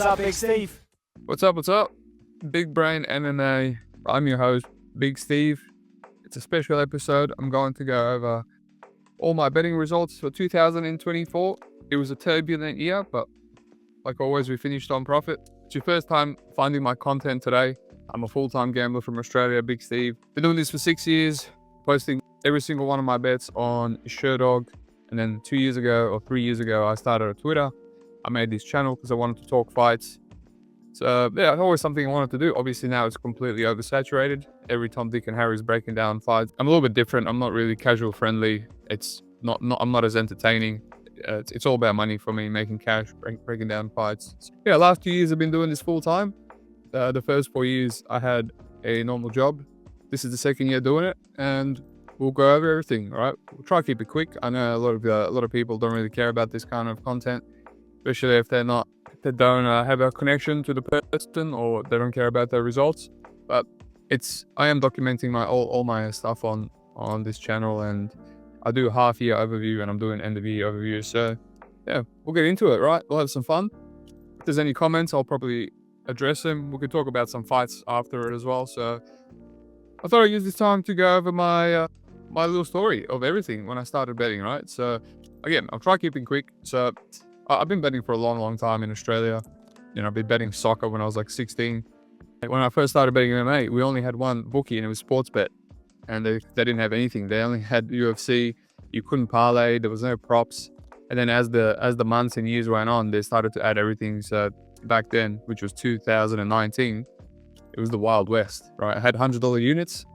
up, Big Steve? What's up? What's up? Big Brain MMA. I'm your host, Big Steve. It's a special episode. I'm going to go over all my betting results for 2024. It was a turbulent year, but like always, we finished on profit. It's your first time finding my content today. I'm a full-time gambler from Australia, Big Steve. Been doing this for 6 years, posting every single one of my bets on Sherdog. And then 2 years ago or 3 years ago, I started a Twitter. I made this channel because I wanted to talk fights. So yeah, it's always something I wanted to do. Obviously now it's completely oversaturated. Every Tom, Dick and Harry is breaking down fights. I'm a little bit different. I'm not really casual friendly. I'm not as entertaining. It's all about money for me, making cash, breaking down fights. So, yeah, last 2 years I've been doing this full time. The first 4 years I had a normal job. This is the second year doing it, and we'll go over everything. All right, we'll try to keep it quick. I know a lot of people don't really care about this kind of content, especially if they don't have a connection to the person or they don't care about their results. But I am documenting all my stuff on this channel, and I do a half year overview and I'm doing end of year overview. So yeah, we'll get into it, right? We'll have some fun. If there's any comments, I'll probably address them. We could talk about some fights after it as well. So I thought I'd use this time to go over my little story of everything when I started betting, right? So again, I'll try keeping quick. So I've been betting for a long time in Australia. You know, I've been betting soccer when I was like 16. When I first started betting MMA, we only had one bookie and it was Sportsbet. And they didn't have anything. They only had UFC. You couldn't parlay. There was no props. And then as the months and years went on, they started to add everything. So back then, which was 2019, it was the Wild West, right? I had $100 units.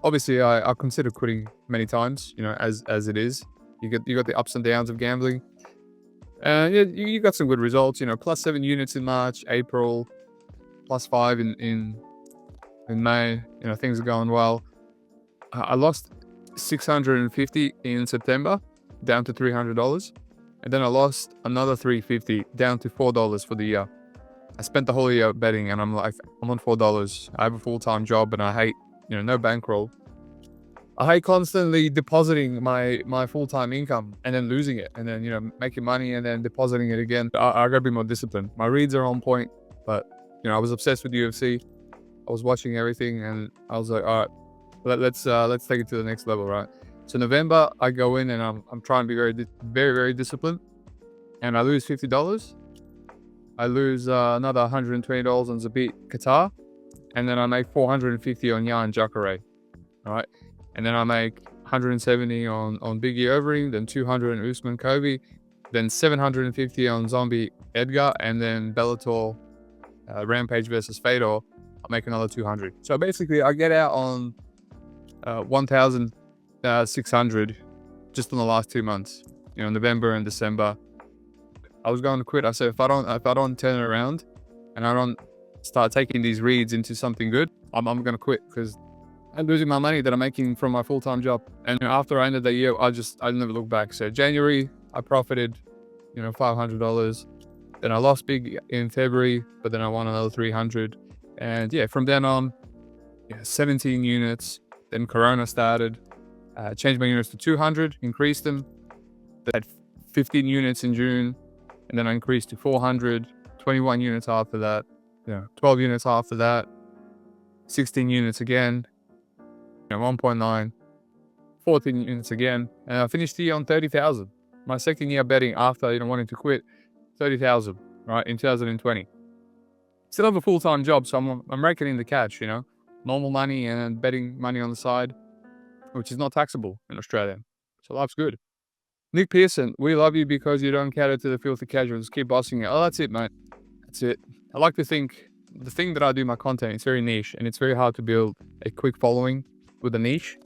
Obviously, I considered quitting many times, you know, as it is. You got the ups and downs of gambling. Yeah, you got some good results, you know, +7 units in March, April, +5 in May. You know, things are going well. I lost $650 in September, down to $300. And then I lost another $350 down to $4 for the year. I spent the whole year betting and I'm on $4. I have a full-time job and I hate, you know, no bankroll. I hate constantly depositing my full-time income and then losing it and then, you know, making money and then depositing it again. I gotta be more disciplined. My reads are on point, but, you know, I was obsessed with UFC. I was watching everything and I was like, all right, let's take it to the next level, right? So November, I go in and I'm trying to be very disciplined, and I lose $50. I lose another $120 on Zabit Qatar, and then I make $450 on Jan Jacare, all right? And then I make $170 on Biggie Overing, then $200 on Usman Kobe, then $750 on Zombie Edgar, and then Bellator Rampage versus Fedor. I make another $200. So basically, I get out on 1,600 just in the last 2 months. You know, November and December. I was going to quit. I said, if I don't turn it around and I don't start taking these reads into something good, I'm going to quit because I'm losing my money that I'm making from my full-time job. And you know, after I ended the year, I never looked back. So January, I profited, you know, $500. Then I lost big in February, but then I won another 300. And yeah, from then on, 17 units. Then Corona started. Changed my units to 200, increased them. Then I had 15 units in June, and then I increased to 400, 21 units after that, 12 units after that, 16 units again, 1.9, 14 units again, and I finished the year on 30,000. My second year betting after wanting to quit, 30,000, right, in 2020. Still have a full-time job, so I'm raking in the cash, normal money and betting money on the side, which is not taxable in Australia. So life's good. Nick Pearson, we love you because you don't cater to the filthy casuals. Keep bossing it. Oh, that's it, mate. That's it. I like to think the thing that I do my content, it's very niche and it's very hard to build a quick following with a niche.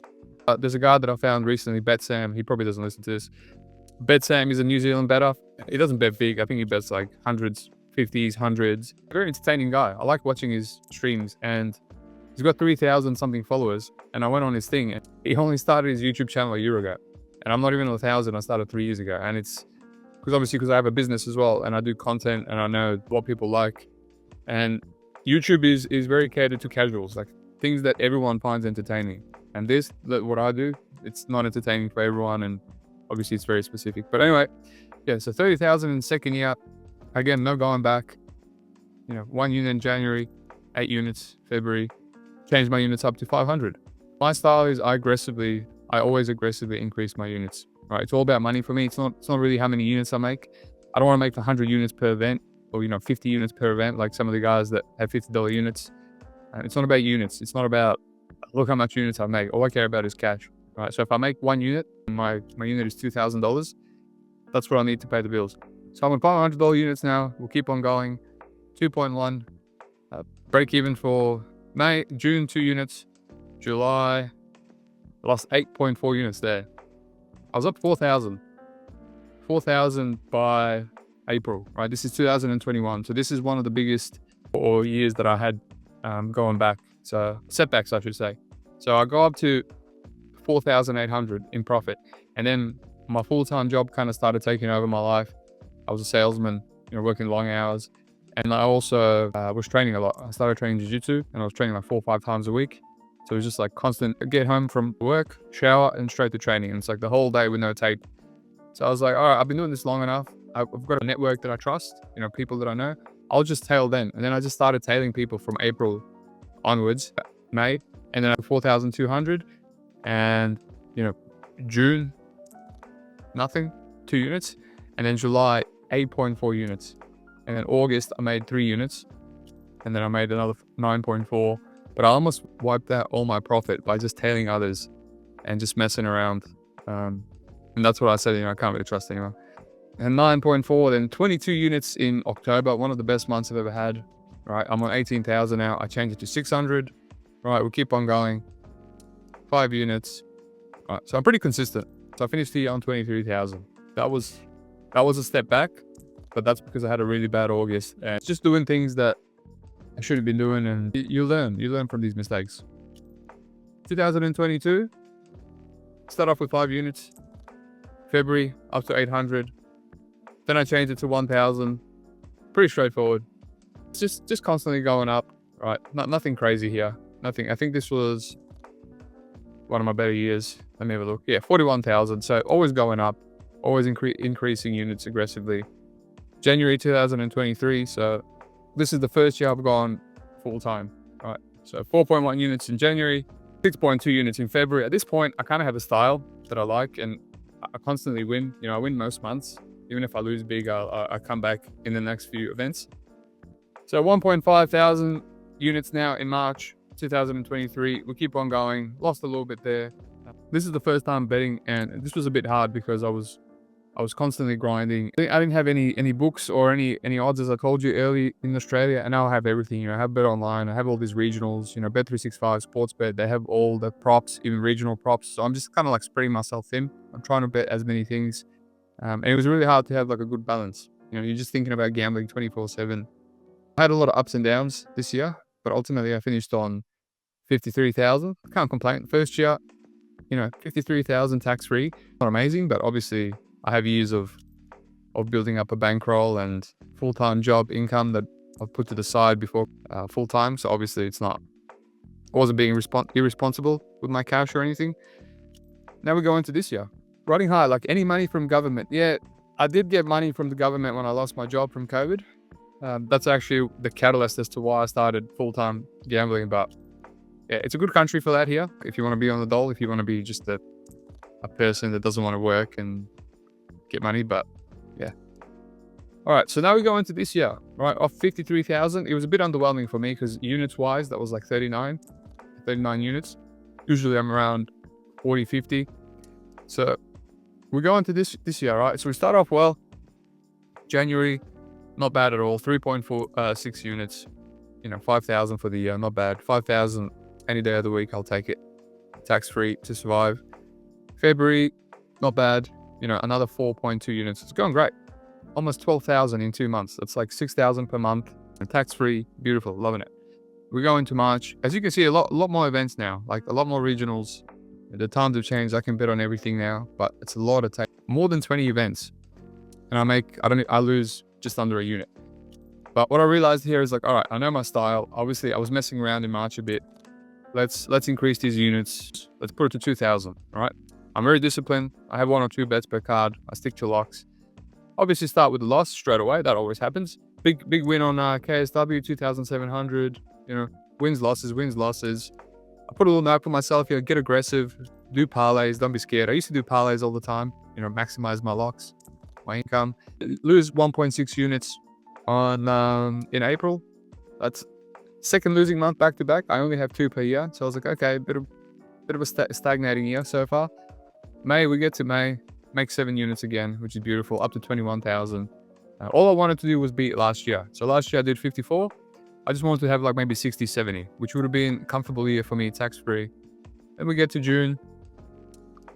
There's a guy that I found recently, Bet Sam. He probably doesn't listen to this. Bet Sam is a New Zealand bettor. He doesn't bet big. I think he bets like hundreds, 50s, hundreds. Very entertaining guy. I like watching his streams, and he's got 3,000 something followers. And I went on his thing. He only started his YouTube channel a year ago. And I'm not even 1,000. I started 3 years ago. And it's because I have a business as well. And I do content and I know what people like. And YouTube is very catered to casuals, like things that everyone finds entertaining. And what I do, it's not entertaining for everyone. And obviously it's very specific. But anyway, yeah, so 30,000 in second year. Again, no going back. 1 unit in January, 8 units February, changed my units up to 500. My style is I always aggressively increase my units, right? It's all about money for me. It's not really how many units I make. I don't want to make 100 units per event or, 50 units per event like some of the guys that have $50 units. It's not about units. It's not about, look how much units I make. All I care about is cash, right? So if I make 1 unit, my unit is $2,000, that's what I need to pay the bills. So I'm on $500 units now. We'll keep on going. 2.1, break even for June 2 units, July, lost 8.4 units there. I was up 4,000 by April, right? This is 2021. So this is one of the biggest years that I had going back. So setbacks, I should say. So I go up to 4,800 in profit. And then my full-time job kind of started taking over my life. I was a salesman, working long hours. And I also was training a lot. I started training jiu-jitsu and I was training like 4 or 5 times a week. So it was just like constant, get home from work, shower and straight to training. And it's like the whole day with no tape. So I was like, all right, I've been doing this long enough. I've got a network that I trust, people that I know. I'll just tail them. And then I just started tailing people from April onwards, May, and then 4,200. And, June, nothing, 2 units. And then July, 8.4 units. And then August, I made 3 units. And then I made another 9.4. But I almost wiped out all my profit by just tailing others and just messing around. And that's what I said, I can't really trust anyone. And 9.4, then 22 units in October, one of the best months I've ever had. Right, I'm on 18,000 now. I changed it to 600. Right, we'll keep on going. 5 units. Right, so I'm pretty consistent. So I finished the year on 23,000. That was a step back. But that's because I had a really bad August and just doing things that I should have been doing, and you learn from these mistakes. 2022, start off with 5 units, February up to 800. Then I changed it to 1,000. Pretty straightforward. It's just constantly going up, right? Nothing crazy here. Nothing. I think this was one of my better years. Let me have a look. Yeah, 41,000. So always going up, always increasing units aggressively. January 2023, so this is the first year I've gone full-time, right? So 4.1 units in January, 6.2 units in February. At this point, I kind of have a style that I like, and I constantly win. I win most months. Even if I lose big, I come back in the next few events. So 1.5 thousand units now in March 2023. We keep on going. Lost a little bit there. This is the first time betting, and this was a bit hard because I was constantly grinding. I didn't have any books or any odds, as I told you early in Australia, and now I have everything. I have Bet Online, I have all these regionals, Bet365, Sportsbet, they have all the props, even regional props. So I'm just kind of like spreading myself thin. I'm trying to bet as many things. And it was really hard to have like a good balance. You're just thinking about gambling 24/7. I had a lot of ups and downs this year, but ultimately I finished on 53,000. Can't complain. First year, 53,000 tax-free. Not amazing, but obviously I have years of building up a bankroll and full-time job income that I've put to the side before full-time. So obviously I wasn't being irresponsible with my cash or anything. Now we go into this year. Riding high, like any money from government. Yeah, I did get money from the government when I lost my job from COVID. That's actually the catalyst as to why I started full-time gambling. But yeah, it's a good country for that here. If you want to be on the dole, if you want to be just a person that doesn't want to work and get money, but yeah. All right, so now we go into this year, right? Off 53,000, it was a bit underwhelming for me because units-wise, that was like 39 units. Usually I'm around 40, 50. So we go into this year, right? So we start off well. January, not bad at all. 3.46 units, 5,000 for the year, not bad. 5,000 any day of the week, I'll take it. Tax-free to survive. February, not bad. Another 4.2 units. It's going great. Almost 12,000 in 2 months. That's like 6,000 per month. And tax-free, beautiful, loving it. We go into March. As you can see, a lot more events now, like a lot more regionals. The times have changed. I can bet on everything now, but it's a lot of time. More than 20 events. And I lose just under a unit. But what I realized here is like, all right, I know my style. Obviously, I was messing around in March a bit. Let's increase these units. Let's put it to 2,000, all right? I'm very disciplined. I have 1 or 2 bets per card. I stick to locks. Obviously start with the loss straight away. That always happens. big win on KSW, 2,700. You know, wins, losses, wins, losses. I put a little note for myself here: get aggressive, do parlays, don't be scared. I used to do parlays all the time. You know, maximize my locks, my income. Lose 1.6 units on in April. That's second losing month back to back. I only have 2 per year, so I was like, okay, bit of a stagnating year so far. May, we get to May, make 7 units again, which is beautiful, up to 21,000. All I wanted to do was beat last year. So last year I did 54. I just wanted to have like maybe 60, 70, which would have been a comfortable year for me, tax-free. Then we get to June,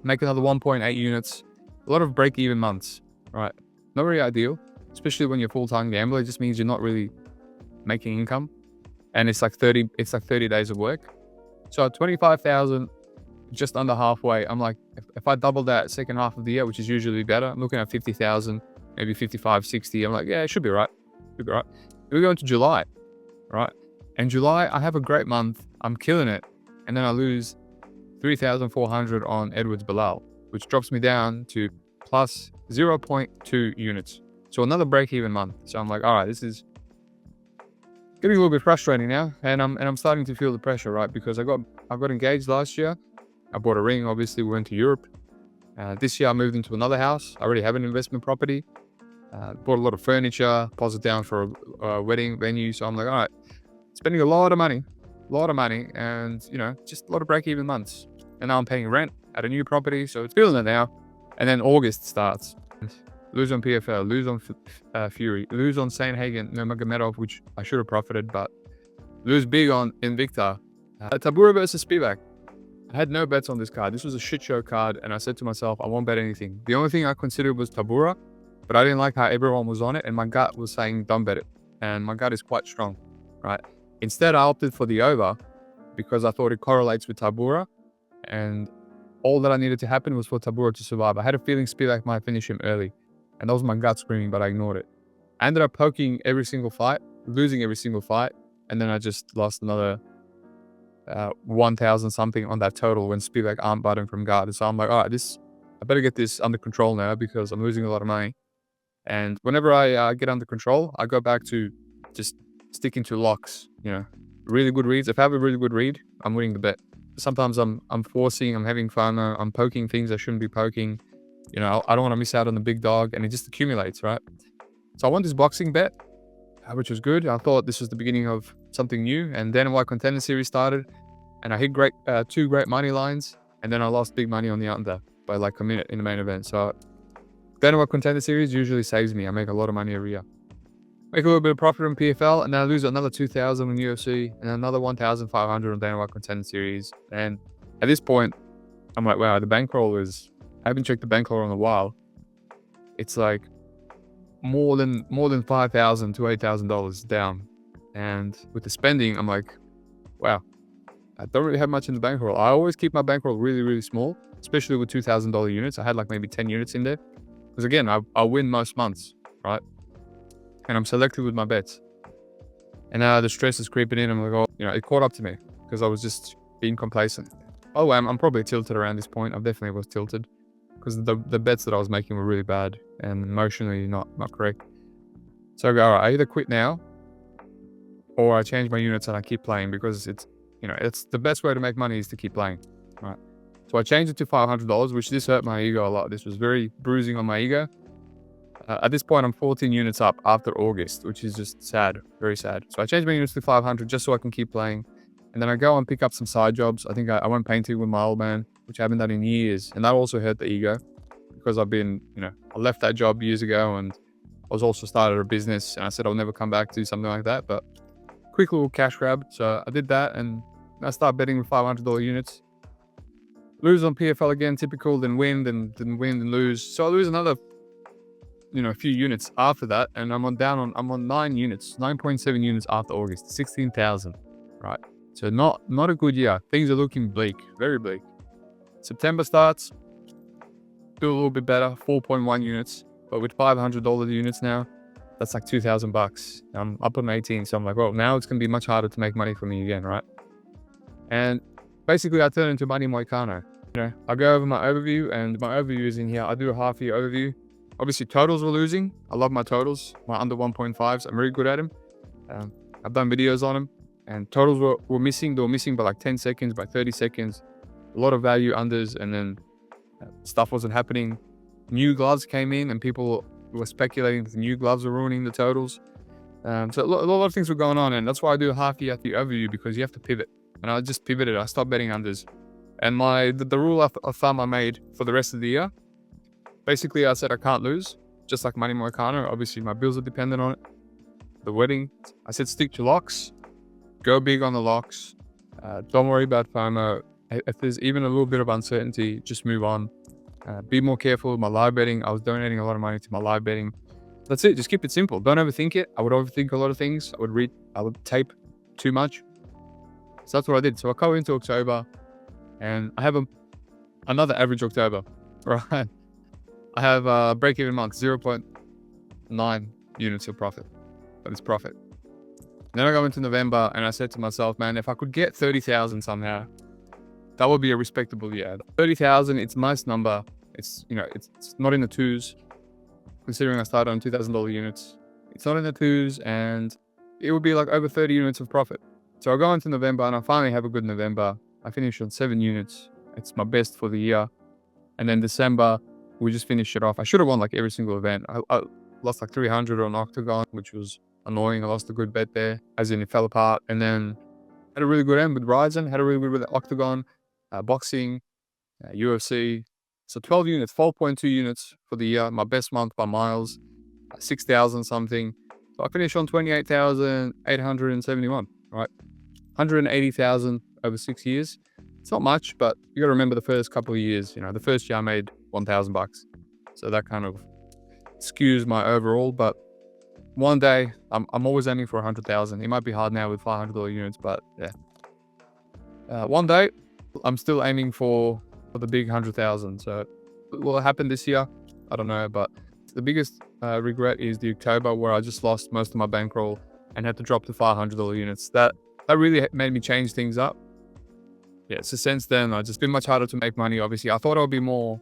make another 1.8 units. A lot of break-even months, right? Not very ideal, especially when you're a full-time gambler. It just means you're not really making income. And it's like 30 days of work. So at 25,000, just under halfway, I'm like, if I double that second half of the year, which is usually better, I'm looking at 50,000, maybe 55, 60. I'm like, yeah, it should be right. Should be right. We go into July, right? And July, I have a great month. I'm killing it. And then I lose 3,400 on Edwards Bilal, which drops me down to plus 0.2 units. So another break-even month. So I'm like, all right, this is getting a little bit frustrating now, and I'm starting to feel the pressure, right? Because I got engaged last year. I bought a ring. Obviously, we went to Europe. This year, I moved into another house. I already have an investment property. Bought a lot of furniture, deposit down for a wedding venue. So I'm like, all right, spending a lot of money, and you know, just a lot of break-even months. And now I'm paying rent at a new property, so it's feeling it now. And then August starts. Lose on PFL, lose on Fury, lose on Sanhagen, Nurmagomedov, which I should have profited, but lose big on Invicta. Tabura versus Spivak. I had no bets on this card. This was a shit show card, and I said to myself, I won't bet anything. The only thing I considered was Tabura, but I didn't like how everyone was on it, and my gut was saying, don't bet it. And my gut is quite strong, right? Instead, I opted for the over because I thought it correlates with Tabura, and all that I needed to happen was for Tabura to survive. I had a feeling Spivak might finish him early. And that was my gut screaming, but I ignored it. I ended up poking every single fight, losing every single fight. And then I just lost another 1,000 something on that total when Spivak arm button from guard. So I'm like, all right, I better get this under control now because I'm losing a lot of money. And whenever I get under control, I go back to just sticking to locks, you know, really good reads. If I have a really good read, I'm winning the bet. Sometimes I'm forcing, I'm having fun, I'm poking things I shouldn't be poking. You know, I don't want to miss out on the big dog, and it just accumulates, right? So I won this boxing bet, which was good. I thought this was the beginning of something new, and then my contender series started, and I hit two great money lines, and then I lost big money on the under by like a minute in the main event. So then my contender series usually saves me. I make a lot of money every year. Make a little bit of profit on PFL, and then I lose another 2,000 on UFC, and another 1,500 on Dana White contender series. And at this point, I'm like, wow, the bankroll is. I haven't checked the bankroll in a while. It's like more than $5,000 to $8,000 down. And with the spending, I'm like, wow, I don't really have much in the bankroll. I always keep my bankroll really, really small, especially with $2,000 units. I had like maybe 10 units in there. Because again, I win most months, right? And I'm selective with my bets. And now the stress is creeping in. I'm like, oh, you know, it caught up to me because I was just being complacent. Oh, I'm probably tilted around this point. I definitely was tilted. Because the bets that I was making were really bad and emotionally not correct. So I go, all right, I either quit now or I change my units and I keep playing because it's the best way to make money is to keep playing, right? So I changed it to $500, which this hurt my ego a lot. This was very bruising on my ego. At this point, I'm 14 units up after August, which is just sad, very sad. So I changed my units to 500 just so I can keep playing. And then I go and pick up some side jobs. I think I went painting with my old man, which I haven't done in years. And that also hurt the ego because I've been, I left that job years ago and I was also started a business and I said I'll never come back to something like that. But quick little cash grab. So I did that and I started betting with $500 units. Lose on PFL again, typical, then win, then win, then lose. So I lose another, a few units after that. And I'm on 9 units, 9.7 units after August, 16,000, right? So not a good year. Things are looking bleak, very bleak. September starts, do a little bit better, 4.1 units, but with $500 units now, that's like $2,000. I'm up on 18, so I'm like, well, now it's gonna be much harder to make money for me again, right? And basically, I turn into Money Moicano. I go over my overview, and my overview is in here. I do a half-year overview. Obviously, totals were losing. I love my totals. My under 1.5s, I'm very good at them. I've done videos on them, and totals were missing. They were missing by like 10 seconds, by 30 seconds. A lot of value unders, and then stuff wasn't happening. New gloves came in, and people were speculating that the new gloves were ruining the totals. So a lot of things were going on, and that's why I do a half-year overview, because you have to pivot. And I just pivoted. I stopped betting unders. And the rule of thumb I made for the rest of the year, basically I said I can't lose, just like Money Moicano. Obviously, my bills are dependent on it. The wedding, I said stick to locks, go big on the locks. Don't worry about FOMO. If there's even a little bit of uncertainty, just move on. Be more careful with my live betting. I was donating a lot of money to my live betting. That's it. Just keep it simple. Don't overthink it. I would overthink a lot of things. I would tape too much. So that's what I did. So I go into October, and I have another average October, right? I have a break-even month, 0.9 units of profit. That is profit. And then I go into November, and I said to myself, man, if I could get 30,000 somehow, that would be a respectable year. 30,000, it's a nice number. It's not in the twos, considering I started on $2,000 units. It's not in the twos, and it would be like over 30 units of profit. So I go into November, and I finally have a good November. I finished on 7 units. It's my best for the year. And then December, we just finished it off. I should have won like every single event. I lost like 300 on Octagon, which was annoying. I lost a good bet there, as in it fell apart. And then had a really good end with Ryzen, had a really good with Octagon, boxing, UFC. So 12 units, 12.2 units for the year. My best month by miles, 6,000 something. So I finished on 28,871, right? 180,000 over 6 years. It's not much, but you got to remember the first couple of years. The first year I made $1,000, so that kind of skews my overall. But one day, I'm always aiming for 100,000. It might be hard now with $500 units, but yeah. One day, I'm still aiming for the big 100,000. So will it happen this year? I don't know, but the biggest regret is the October, where I just lost most of my bankroll and had to drop to $500 units. That really made me change things up. Yeah, so since then, it's just been much harder to make money, obviously. I thought I would be more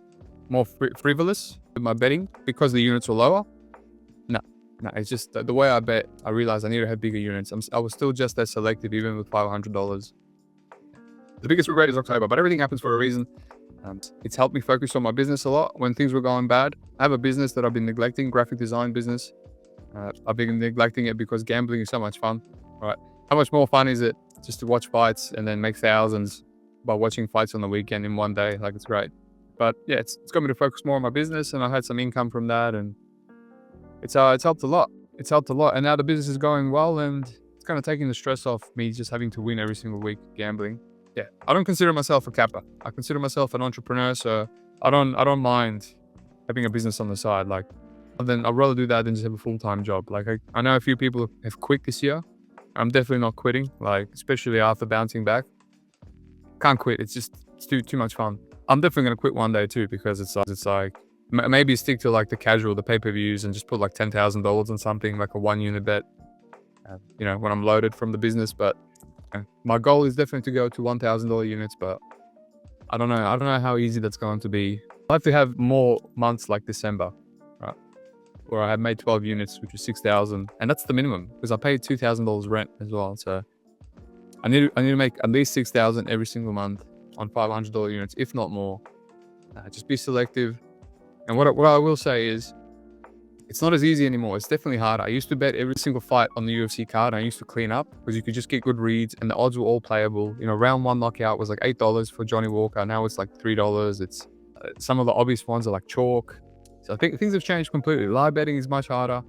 frivolous with my betting because the units were lower. No, it's just the way I bet, I realized I need to have bigger units. I was still just as selective, even with $500. The biggest regret is October, but everything happens for a reason. It's helped me focus on my business a lot when things were going bad. I have a business that I've been neglecting, graphic design business. I've been neglecting it because gambling is so much fun, right? How much more fun is it just to watch fights and then make thousands by watching fights on the weekend in one day? Like, it's great. But yeah, it's got me to focus more on my business, and I had some income from that, and it's helped a lot. It's helped a lot. And now the business is going well, and it's kind of taking the stress off me just having to win every single week gambling. Yeah, I don't consider myself a capper. I consider myself an entrepreneur, so I don't mind having a business on the side. Like, then I'd rather do that than just have a full-time job. Like, I know a few people have quit this year. I'm definitely not quitting, like, especially after bouncing back. Can't quit. It's too much fun. I'm definitely going to quit one day too, because it's like maybe stick to like the casual, the pay-per-views, and just put like $10,000 on something, like a 1 unit bet, when I'm loaded from the business. But my goal is definitely to go to $1,000 units, but I don't know how easy that's going to be. I have to have more months like December, right, where I have made 12 units, which is 6,000, and that's the minimum because I paid $2,000 rent as well. So I need to make at least 6,000 every single month on $500 units, if not more. Just be selective. And what I will say is, it's not as easy anymore. It's definitely hard. I used to bet every single fight on the UFC card. I used to clean up because you could just get good reads and the odds were all playable. Round 1 knockout was like $8 for Johnny Walker. Now it's like $3. It's some of the obvious ones are like chalk. So I think things have changed completely. Live betting is much harder,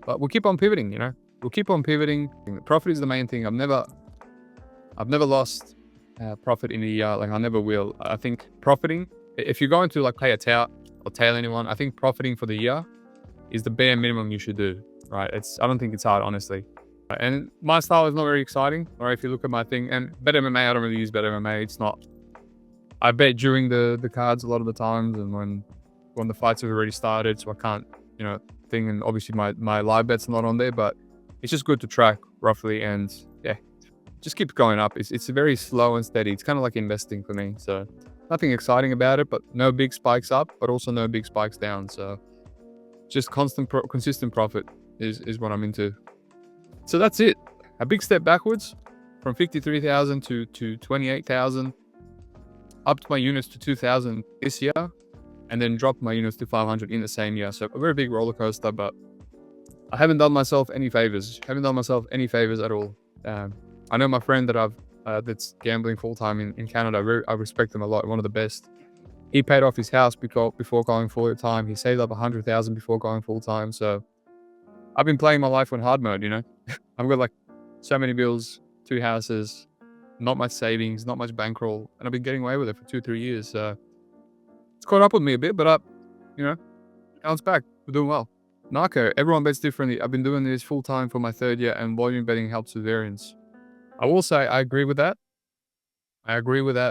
but we'll keep on pivoting. We'll keep on pivoting. Profit is the main thing. I've never lost profit in a year. Like, I never will. I think profiting, if you're going to like pay a tout or tail anyone, I think profiting for the year is the bare minimum you should do, right? I don't think it's hard, honestly. And my style is not very exciting, or if you look at my thing, and Bet MMA, I don't really use Bet MMA. It's not, I bet during the cards a lot of the times, and when the fights have already started, so I can't, thing, and obviously my live bet's not on there, but it's just good to track roughly, and yeah, just keeps going up. It's very slow and steady. It's kind of like investing for me. So nothing exciting about it, but no big spikes up, but also no big spikes down. So just consistent profit is what I'm into. So that's it. A big step backwards from 53,000 to 28,000, upped my units to 2,000 this year, and then dropped my units to 500 in the same year. So a very big roller coaster, but I haven't done myself any favors. Haven't done myself any favors at all. I know my friend that that's gambling full time in Canada. I respect him a lot. One of the best. He paid off his house before going full time. He saved up 100,000 before going full time. So I've been playing my life on hard mode. You know, I've got like so many bills, 2 houses, not much savings, not much bankroll, and I've been getting away with it for 2-3 years. So it's caught up with me a bit, but now it's back. We're doing well. Narco, everyone bets differently. I've been doing this full time for my 3rd year, and volume betting helps with variance. I will say I agree with that.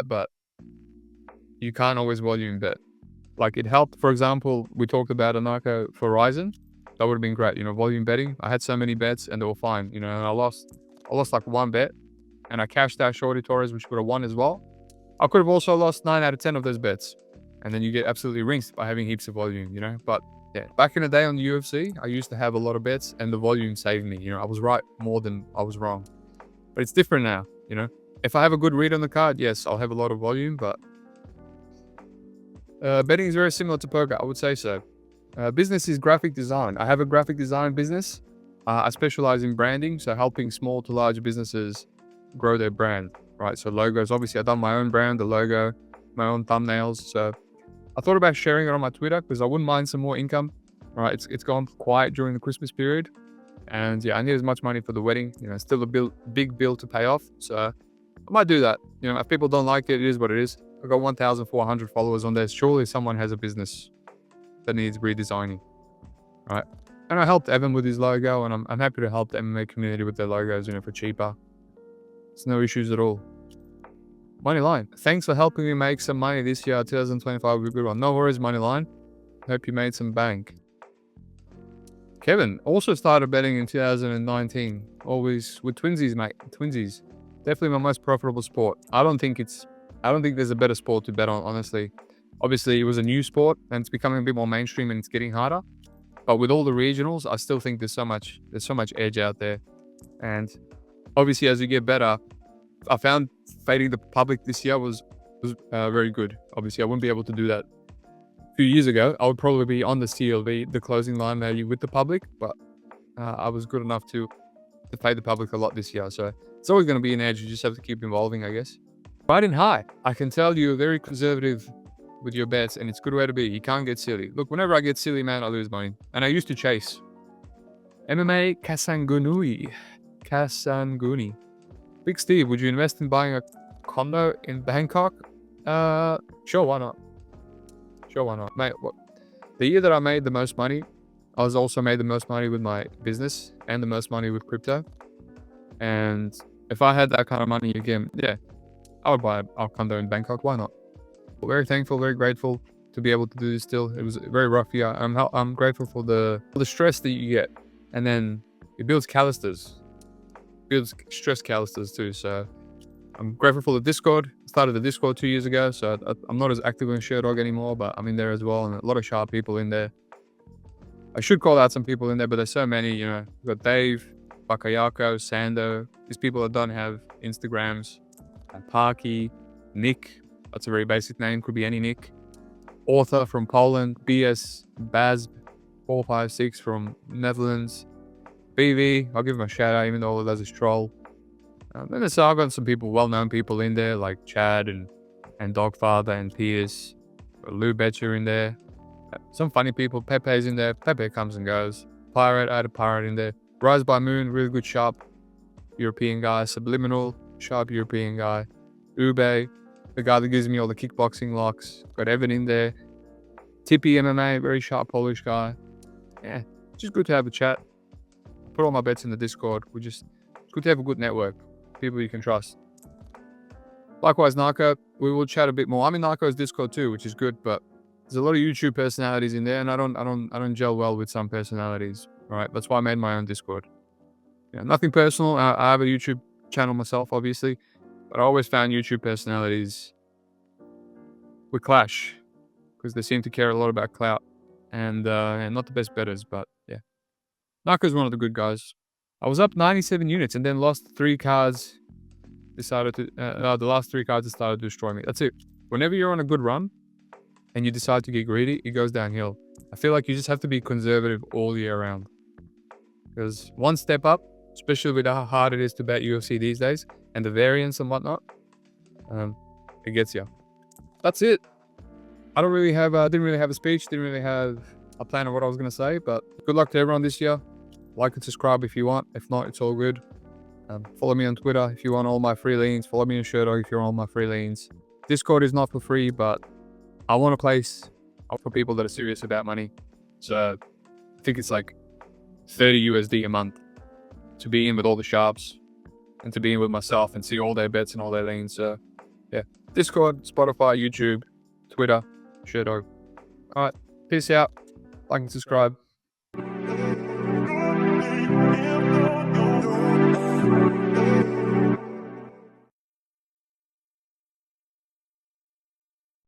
But you can't always volume bet. Like it helped, for example, we talked about a narco for Ryzen. That would have been great, volume betting. I had so many bets and they were fine, and I lost like 1 bet and I cashed out Shorty Torres, which would have won as well. I could have also lost 9 out of 10 of those bets. And then you get absolutely rinsed by having heaps of volume, But yeah, back in the day on the UFC, I used to have a lot of bets and the volume saved me. I was right more than I was wrong. But it's different now, If I have a good read on the card, yes, I'll have a lot of volume, but betting is very similar to poker, I would say so. Business is graphic design. I have a graphic design business. I specialize in branding, so helping small to large businesses grow their brand, right? So logos, obviously I've done my own brand, the logo, my own thumbnails. So I thought about sharing it on my Twitter because I wouldn't mind some more income, right? It's gone quiet during the Christmas period. And yeah, I need as much money for the wedding, still a big bill to pay off. So I might do that. If people don't like it, it is what it is. I've got 1,400 followers on there. Surely someone has a business that needs redesigning, right? And I helped Evan with his logo, and I'm happy to help the MMA community with their logos, for cheaper. It's no issues at all. Moneyline, thanks for helping me make some money this year. 2025 will be a good one. No worries, Moneyline. Hope you made some bank. Kevin also started betting in 2019. Always with twinsies, mate. Twinsies. Definitely my most profitable sport. I don't think there's a better sport to bet on, honestly. Obviously, it was a new sport and it's becoming a bit more mainstream and it's getting harder. But with all the regionals, I still think there's so much edge out there. And obviously, as you get better, I found fading the public this year was very good. Obviously, I wouldn't be able to do that a few years ago. I would probably be on the CLV, the closing line value with the public, but I was good enough to fade the public a lot this year. So it's always going to be an edge. You just have to keep evolving, I guess. Riding high. I can tell you're very conservative with your bets, and it's a good way to be. You can't get silly. Look, whenever I get silly, man, I lose money. And I used to chase. MMA Kasanguni. Big Steve, would you invest in buying a condo in Bangkok? Sure, why not? Mate, the year that I made the most money, I was also made the most money with my business and the most money with crypto. And if I had that kind of money again, yeah, I would buy a condo in Bangkok. Why not? Very thankful, very grateful to be able to do this still. It was a very rough year. I'm grateful for the stress that you get. And then it builds calluses. Builds stress calluses too. So I'm grateful for the Discord. I started the Discord 2 years ago. So I'm not as active in Sherdog anymore, but I'm in there as well. And a lot of sharp people in there. I should call out some people in there, but there's so many, We've got Dave, Bakayako, Sando. These people that don't have Instagrams. Parky, Nick. That's a very basic name. Could be any Nick. Author from Poland. BS Baz 456 from Netherlands. BV, I'll give him a shout out, even though all does is troll. Then I've got some people, well-known people in there, like Chad and Dogfather and Piers. Lou Betcher in there. Some funny people. Pepe's in there. Pepe comes and goes. Pirate, I had a pirate in there. Rise by Moon, really good sharp European guy. Subliminal, sharp European guy. Ube, the guy that gives me all the kickboxing locks. Got Evan in there. Tippy MMA, very sharp Polish guy. Yeah, just good to have a chat. Put all my bets in the Discord. It's good to have a good network. People you can trust. Likewise, Narco, we will chat a bit more. I'm in Narco's Discord too, which is good, but there's a lot of YouTube personalities in there, and I don't gel well with some personalities. Right, that's why I made my own Discord. Yeah, nothing personal. I have a YouTube channel myself, obviously, but I always found YouTube personalities would clash because they seem to care a lot about clout, and not the best betters, but yeah. Narco's one of the good guys. I was up 97 units and then lost 3 cards. The last 3 cards decided to destroy me. That's it. Whenever you're on a good run and you decide to get greedy, it goes downhill. I feel like you just have to be conservative all year round. Because one step up, especially with how hard it is to bet UFC these days and the variance and whatnot, it gets you. That's it. I didn't really have a speech, didn't really have a plan of what I was going to say, but good luck to everyone this year. Like and subscribe if you want. If not, it's all good. Follow me on Twitter if you want all my free leans. Follow me on Shirto if you want all my free leans. Discord is not for free, but I want a place for people that are serious about money. So I think it's like 30 USD a month to be in with all the sharps and to be in with myself and see all their bets and all their leans. So yeah, Discord, Spotify, YouTube, Twitter, Shirto. All right, peace out. Like and subscribe.